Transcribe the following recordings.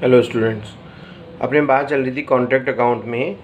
Hello students, अपने बात चल रही थी कॉन्ट्रैक्ट अकाउंट में।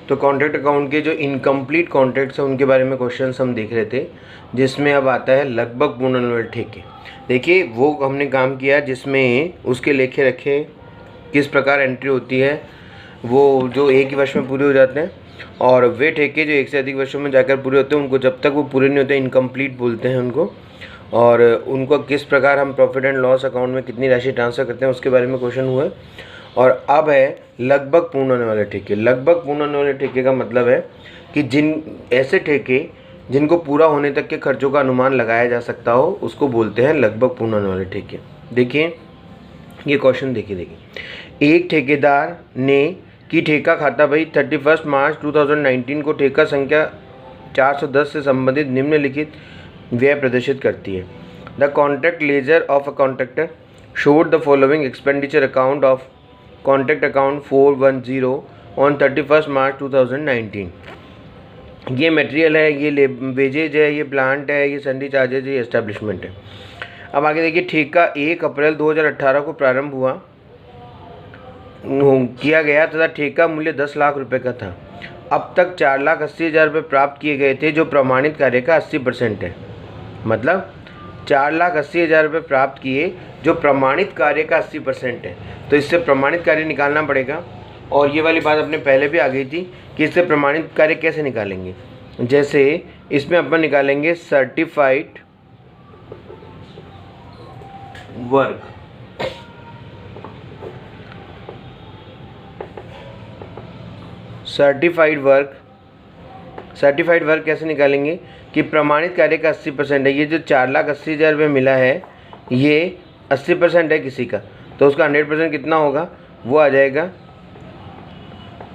तो कॉन्ट्रैक्ट अकाउंट के जो इनकम्प्लीट कॉन्ट्रैक्ट्स हैं उनके बारे में क्वेश्चंस हम देख रहे थे, जिसमें अब आता है लगभग पूर्ण अनुवर्त ठेके। देखिए, वो हमने काम किया जिसमें उसके लेखे रखे किस प्रकार एंट्री होती है, वो जो एक ही वर्ष में पूरे हो जाते हैं, और वे ठेके जो एक से अधिक वर्षों में जाकर पूरे होते हैं उनको जब तक वो पूरे नहीं होते इनकम्प्लीट बोलते हैं उनको। और उनको किस प्रकार हम प्रॉफिट एंड लॉस अकाउंट में कितनी राशि ट्रांसफ़र करते हैं उसके बारे में क्वेश्चन हुआ है। और अब है लगभग पूर्ण होने वाले ठेके। लगभग पूर्ण होने वाले ठेके का मतलब है कि जिन ऐसे ठेके जिनको पूरा होने तक के खर्चों का अनुमान लगाया जा सकता हो उसको बोलते हैं लगभग पूर्ण होने वाले ठेके। देखिए ये क्वेश्चन, देखिए एक ठेकेदार ने की ठेका खाता बही 31 मार्च 2019 को ठेका संख्या 410 से संबंधित निम्नलिखित व्यय प्रदर्शित करती है। The contract laser of a contractor showed the following expenditure account of contract account 410 on 31 मार्च 2019। ये मटेरियल है, ये वेजेज है, ये प्लांट है, ये सन्डी चार्जेज है, ये एस्टेब्लिशमेंट है। अब आगे देखिए, ठेका 1 अप्रैल 2018 को प्रारंभ किया गया तथा ठेका मूल्य 10 लाख रुपये का था। अब तक 4,80,000 रुपये प्राप्त किए गए थे जो प्रमाणित कार्य का 80% है। मतलब 4,80,000 रुपये प्राप्त किए जो प्रमाणित कार्य का 80% है। तो इससे प्रमाणित कार्य निकालना पड़ेगा। और ये वाली बात अपने पहले भी आ गई थी कि इससे प्रमाणित कार्य कैसे निकालेंगे। जैसे इसमें अपन निकालेंगे सर्टिफाइड वर्क। सर्टिफाइड वर्क कैसे निकालेंगे कि प्रमाणित कार्य का 80% है। ये जो 4,80,000 रुपये मिला है ये 80% है किसी का, तो उसका 100% कितना होगा, वो आ जाएगा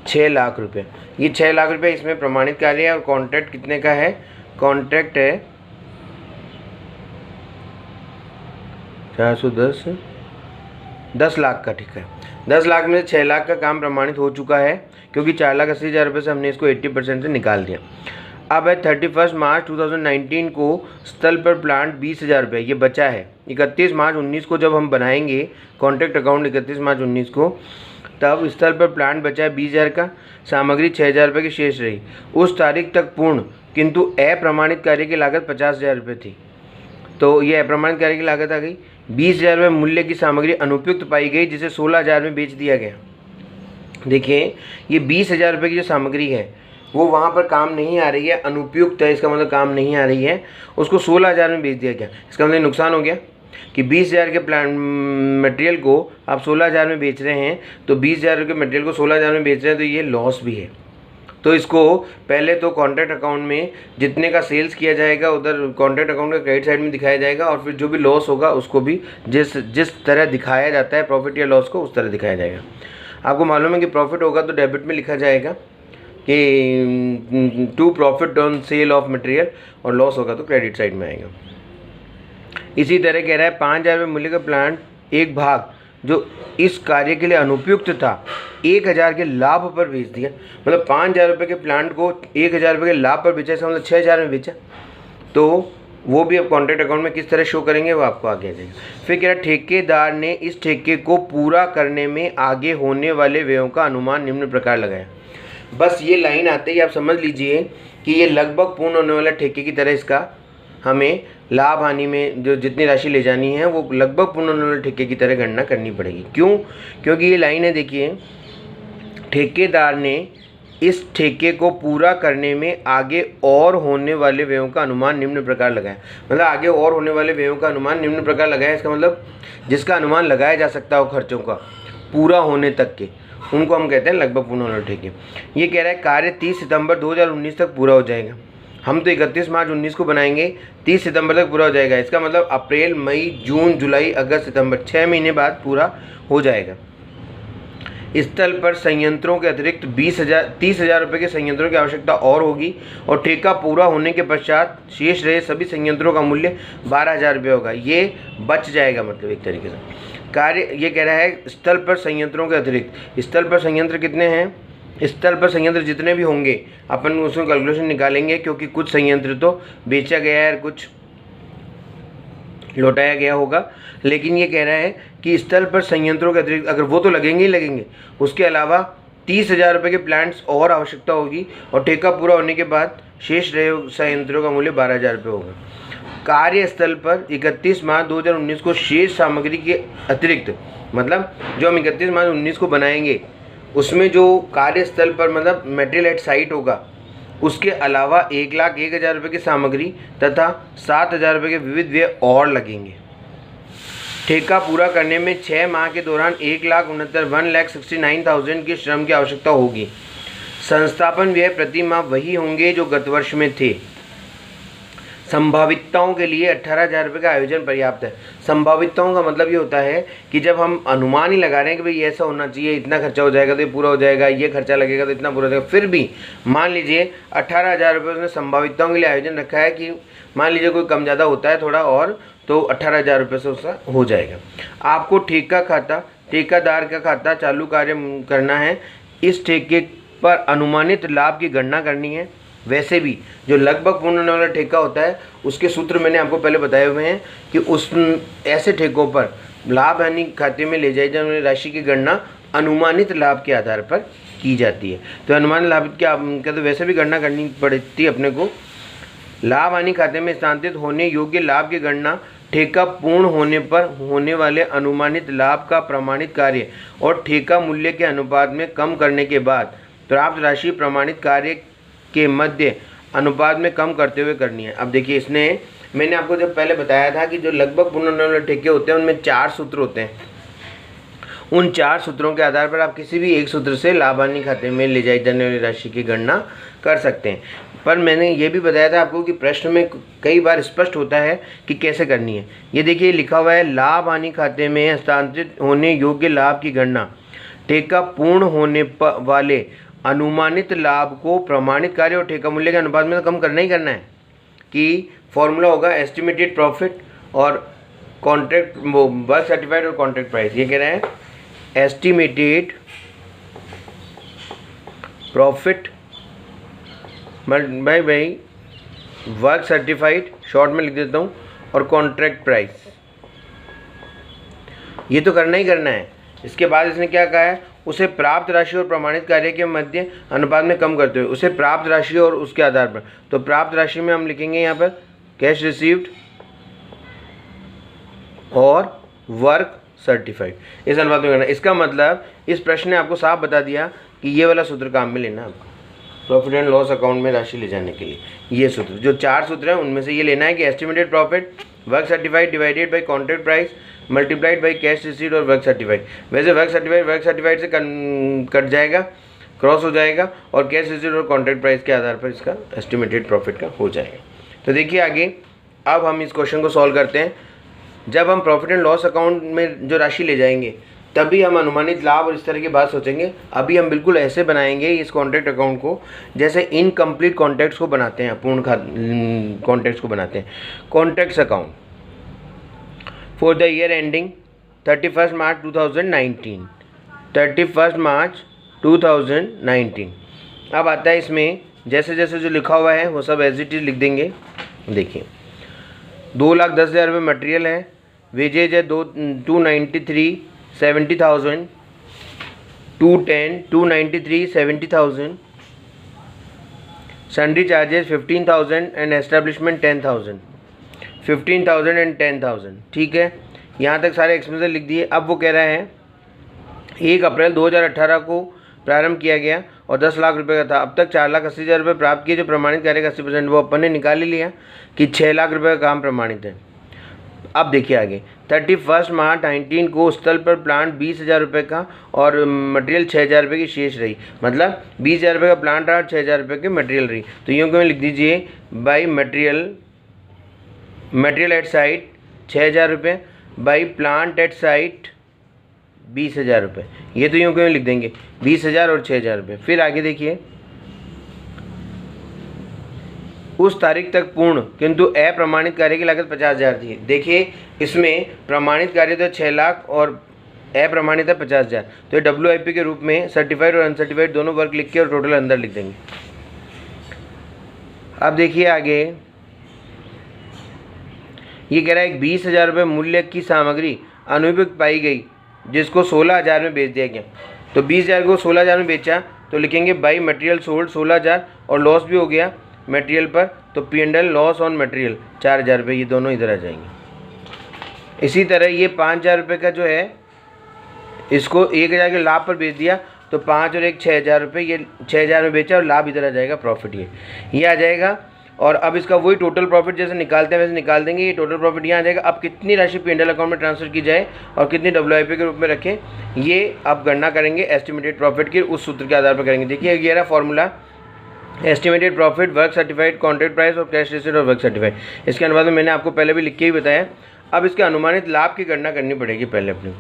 6 लाख रुपये। ये 6 लाख रुपये इसमें प्रमाणित कार्य है। और कॉन्ट्रैक्ट कितने का है, कॉन्ट्रैक्ट है 410, 10 लाख का। ठीक है, 10 लाख में से 6 लाख का काम प्रमाणित हो चुका है क्योंकि 4,80,000 रुपये से हमने इसको 80% से निकाल दिया। अब है 31 मार्च 2019 को स्थल पर प्लांट 20,000 रुपये ये बचा है। 31 मार्च 19 को जब हम बनाएंगे कॉन्ट्रैक्ट अकाउंट 31 मार्च 19 को, तब स्थल पर प्लांट बचा है 20,000 का, सामग्री 6,000 रुपये की शेष रही। उस तारीख तक पूर्ण किंतु अप्रमाणित कार्य की लागत 50,000 रुपये थी। तो ये अप्रमाणित कार्य की लागत आ गई। 20,000 रुपये मूल्य की सामग्री अनुपयुक्त पाई गई जिसे 16,000 में बेच दिया गया। देखिए, ये 20,000 रुपये की जो सामग्री है वो वहाँ पर काम नहीं आ रही है, अनुपयुक्त है, इसका मतलब काम नहीं आ रही है, उसको 16,000 में बेच दिया गया। इसका मतलब नुकसान हो गया कि 20,000 के प्लांट मटेरियल को आप 16,000 में बेच रहे हैं। तो 20,000 के मटेरियल को 16,000 में बेच रहे हैं तो ये लॉस भी है। तो इसको पहले तो कॉन्ट्रैक्ट अकाउंट में जितने का सेल्स किया जाएगा उधर कॉन्ट्रैक्ट अकाउंट का क्रेडिट साइड में दिखाया जाएगा, और फिर जो भी लॉस होगा उसको भी जिस तरह दिखाया जाता है प्रॉफिट या लॉस को उस तरह दिखाया जाएगा। आपको मालूम है कि प्रॉफिट होगा तो डेबिट में लिखा जाएगा कि to profit on sale of material, और लॉस होगा तो क्रेडिट साइड में आएगा। इसी तरह कह रहा है 5,000 रुपये मूल्य का प्लांट एक भाग जो इस कार्य के लिए अनुपयुक्त था 1,000 के लाभ पर बेच दिया। मतलब 5,000 रुपये के प्लांट को 1,000 रुपये के लाभ पर बेचा, इसका मतलब 6,000 में बेचा। तो वो भी अब कॉन्ट्रैक्ट अकाउंट में किस तरह शो करेंगे वो आपको आगे आ जाएगा। फिर कह रहा है ठेकेदार ने इस ठेके को पूरा करने में आगे होने वाले व्ययों का अनुमान निम्न प्रकार लगाया। बस ये लाइन आते ही आप समझ लीजिए कि ये लगभग पूर्ण होने वाला ठेके की तरह इसका हमें लाभ हानि में जो जितनी राशि ले जानी है वो लगभग पूर्ण होने वाले ठेके की तरह गणना करनी पड़ेगी। क्यों? क्योंकि ये लाइन है, देखिए, ठेकेदार ने इस ठेके को पूरा करने में आगे और होने वाले व्ययों का अनुमान निम्न प्रकार लगाया। मतलब आगे और होने वाले व्ययों का अनुमान निम्न प्रकार लगाया, इसका मतलब जिसका अनुमान लगाया जा सकता हो खर्चों का पूरा होने तक के, उनको हम कहते हैं लगभग पूर्ण होने वाले ठेके। ये कह रहा है कार्य 30 सितंबर 2019 तक पूरा हो जाएगा। हम तो 31 मार्च 19 को बनाएंगे, 30 सितंबर तक पूरा हो जाएगा। इसका मतलब अप्रैल, मई, जून, जुलाई, अगस्त, सितंबर 6 महीने बाद पूरा हो जाएगा। स्थल पर संयंत्रों के अतिरिक्त 30,000 रुपये के संयंत्रों की आवश्यकता और होगी, और ठेका पूरा होने के पश्चात शेष रहे सभी संयंत्रों का मूल्य 12,000 रुपये होगा। ये बच जाएगा, मतलब एक तरीके से कार्य। ये कह रहा है स्थल पर संयंत्रों के अतिरिक्त, स्थल पर संयंत्र कितने हैं, स्थल पर संयंत्र जितने भी होंगे अपन उसमें कैलकुलेशन निकालेंगे, क्योंकि कुछ संयंत्र तो बेचा गया है और कुछ लौटाया गया होगा। लेकिन ये कह रहा है कि स्थल पर संयंत्रों के अतिरिक्त, अगर वो तो लगेंगे ही लगेंगे, उसके अलावा 30,000 रुपये के प्लांट्स और आवश्यकता होगी और ठेका पूरा होने के बाद शेष रहे संयंत्रों का मूल्य 12,000 रुपये होगा। कार्यस्थल पर 31 मार्च 2019 को शेष सामग्री के अतिरिक्त, मतलब जो हम 31 मार्च 2019 को बनाएंगे उसमें जो कार्यस्थल पर मतलब मटेरियल एट साइट होगा, उसके अलावा 1,01,000 रुपये की सामग्री तथा 7,000 रुपये के विविध व्यय और लगेंगे। ठेका पूरा करने में 6 माह के दौरान 1,69,000 की श्रम की आवश्यकता होगी। संस्थापन व्यय प्रति माह वही होंगे जो गत वर्ष में थे। संभावितताओं के लिए 18,000 रुपये का आयोजन पर्याप्त है। संभावितताओं का मतलब ये होता है कि जब हम अनुमान ही लगा रहे हैं कि भाई ऐसा होना चाहिए, इतना खर्चा हो जाएगा तो ये पूरा हो जाएगा, ये खर्चा लगेगा तो इतना पूरा हो जाएगा, फिर भी मान लीजिए 18,000 रुपये उसने संभावितताओं के लिए आयोजन रखा है कि मान लीजिए कोई कम ज़्यादा होता है थोड़ा और, तो 18,000 रुपये से उसका हो जाएगा। आपको ठेका खाता, ठेकादार का खाता चालू कार्य करना है। इस ठेके पर अनुमानित लाभ की गणना करनी है। वैसे भी जो लगभग पूर्ण होने वाला ठेका होता है उसके सूत्र मैंने आपको पहले बताए हुए हैं कि उस ऐसे ठेकों पर लाभ हानि खाते में ले जाई जाने वाली राशि की गणना अनुमानित लाभ के आधार पर की जाती है। तो अनुमानित लाभ क्या तो वैसे भी गणना करनी पड़ती है अपने को। लाभ हानि खाते में स्थानांतरित होने योग्य लाभ की गणना ठेका पूर्ण होने पर होने वाले अनुमानित लाभ का प्रमाणित कार्य और ठेका मूल्य के अनुपात में कम करने के बाद प्राप्त राशि प्रमाणित कार्य के मध्य अनुपात में कम करते हुए करनी है। अब देखिए, इसने मैंने आपको जब पहले बताया था कि जो लगभग पूर्ण होने वाले ठेके होते हैं उनमें 4 सूत्र होते हैं। उन 4 सूत्रों के आधार पर आप किसी भी एक सूत्र से लाभ हानि खाते में ले जाई जाने वाली राशि की गणना कर सकते हैं। पर मैंने ये भी बताया था आपको कि प्रश्न में कई बार स्पष्ट होता है कि कैसे करनी है। ये देखिए लिखा हुआ है, लाभ हानि खाते में हस्तांतरित होने योग्य लाभ की गणना ठेका पूर्ण होने वाले अनुमानित लाभ को प्रमाणित कार्य और ठेका मूल्य के अनुपात में तो कम करना ही करना है। कि फॉर्मूला होगा एस्टिमेटेड प्रॉफिट और कॉन्ट्रैक्ट वर्क सर्टिफाइड और कॉन्ट्रैक्ट प्राइस। ये कह रहे हैं estimated profit by work certified, short में लिख देता हूँ, और कॉन्ट्रैक्ट प्राइस। ये तो करना ही करना है। इसके बाद इसने क्या कहा है, उसे प्राप्त राशि और प्रमाणित कार्य के मध्य अनुपात में कम करते हुए, उसे प्राप्त राशि और उसके आधार पर, तो प्राप्त राशि में हम लिखेंगे यहाँ पर कैश रिसीव्ड और वर्क सर्टिफाइड, इस अनुपात में करना। इसका मतलब इस प्रश्न ने आपको साफ बता दिया कि ये वाला सूत्र काम में लेना आपको प्रॉफिट एंड लॉस अकाउंट में राशि ले जाने के लिए। ये सूत्र जो 4 सूत्र हैं उनमें से ये लेना है कि estimated profit work certified divided by contract price multiplied by cash receipt और वर्क सर्टिफाइड। वैसे वर्क सर्टिफाइड से कट जाएगा, क्रॉस हो जाएगा, और कैश रिसीट और कॉन्ट्रैक्ट प्राइस के आधार पर इसका एस्टिमेटेड प्रॉफिट का हो जाएगा। तो देखिए आगे अब हम इस क्वेश्चन को सॉल्व करते हैं। जब हम प्रॉफिट एंड लॉस अकाउंट में जो राशि ले जाएंगे तभी हम अनुमानित लाभ और इस तरह की बात सोचेंगे। अभी हम बिल्कुल ऐसे बनाएंगे इस कॉन्ट्रैक्ट अकाउंट को जैसे इनकम्प्लीट कॉन्ट्रैक्ट्स को बनाते हैं, पूर्ण कॉन्ट्रैक्ट्स को बनाते हैं। Contracts account for the year ending 31 मार्च 2019, 31 मार्च 2019। अब आता है इसमें जैसे जैसे जो लिखा हुआ है वो सब एज इट इज लिख देंगे। देखिए 2,10,000 रुपये मटेरियल है, वेजेज है 293 70,000, 210 293 70,000, sundry charges 15,000 and establishment 10,000, 15,000 and 10,000। ठीक है, यहाँ तक सारे एक्सपेंसेस लिख दिए। अब वो कह रहा है 1 अप्रैल 2018 को प्रारंभ किया गया और 10 लाख रुपए का था। अब तक 4,80,000 रुपये प्राप्त किए, जो प्रमाणित कार्य का 80% वो अपन ने निकाल ही लिया कि 6 लाख रुपये का काम प्रमाणित है। अब देखिए आगे 31 मार्च 19 को स्थल पर प्लांट 20,000 रुपये का और मटेरियल 6,000 रुपये की शेष रही, मतलब 20,000 रुपये का प्लांट रहा और 6,000 रुपये की मटेरियल रही। तो यूँ क्यों लिख दीजिए बाई मटेरियल एट साइट 6,000 रुपये बाई प्लांट एट साइट 20,000 रुपये। ये तो यूँ क्यों लिख देंगे 20,000 और 6,000 रुपये। फिर आगे देखिए उस तारीख तक पूर्ण किंतु अप्रमाणित कार्य की लागत 50,000 थी। देखिए इसमें प्रमाणित कार्य तो 6 लाख और अप्रमाणित है 50,000। तो ये WIP के रूप में सर्टिफाइड और अनसर्टिफाइड दोनों वर्क लिख के और टोटल अंदर लिख देंगे। अब देखिए आगे ये कह रहा है 20,000 रुपये मूल्य की सामग्री अनुपयुक्त पाई गई जिसको 16,000 में बेच दिया गया। तो 20,000 को 16,000 में बेचा तो लिखेंगे बाई मटेरियल सोल्ड 16,000 और लॉस भी हो गया मटेरियल पर, तो P&L लॉस ऑन मटेरियल 4,000 रुपये, ये दोनों इधर आ जाएंगे। इसी तरह ये 5,000 रुपये का जो है इसको 1,000 के लाभ पर बेच दिया तो 5 और 1 6,000 रुपये, ये 6,000 में बेचा और लाभ इधर आ जाएगा प्रॉफिट, ये आ जाएगा। और अब इसका वही टोटल प्रॉफिट जैसे निकालते हैं वैसे निकाल देंगे। ये टोटल प्रॉफिट यहाँ आ जाएगा। अब कितनी राशि P&L अकाउंट में ट्रांसफर की जाए और कितनी WIP के रूप में रखें, ये आप गणना करेंगे एस्टिमेटेड प्रॉफिट के उस सूत्र के आधार पर करेंगे। देखिए ये रहा formula, estimated profit, work certified, contract price और कैश रिसीट और वर्क सर्टिफाइड। इसके अनुपात में मैंने आपको पहले भी लिख के ही बताया। अब इसके अनुमानित लाभ की गणना करनी पड़ेगी पहले अपने,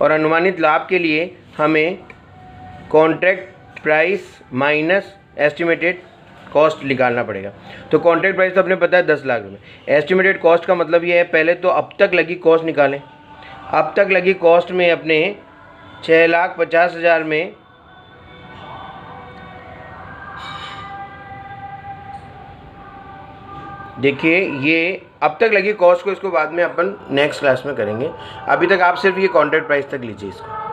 और अनुमानित लाभ के लिए हमें contract price minus estimated cost निकालना पड़ेगा। तो कॉन्ट्रैक्ट प्राइस तो अपने पता है 10 लाख रुपये। एस्टिमेटेड कॉस्ट का मतलब ये है पहले तो अब तक लगी कॉस्ट निकालें। अब तक लगी कॉस्ट में अपने 6,50,000 में देखिए ये अब तक लगी कॉस्ट को, इसको बाद में अपन नेक्स्ट क्लास में करेंगे। अभी तक आप सिर्फ ये कॉन्ट्रैक्ट प्राइस तक लीजिए इसको।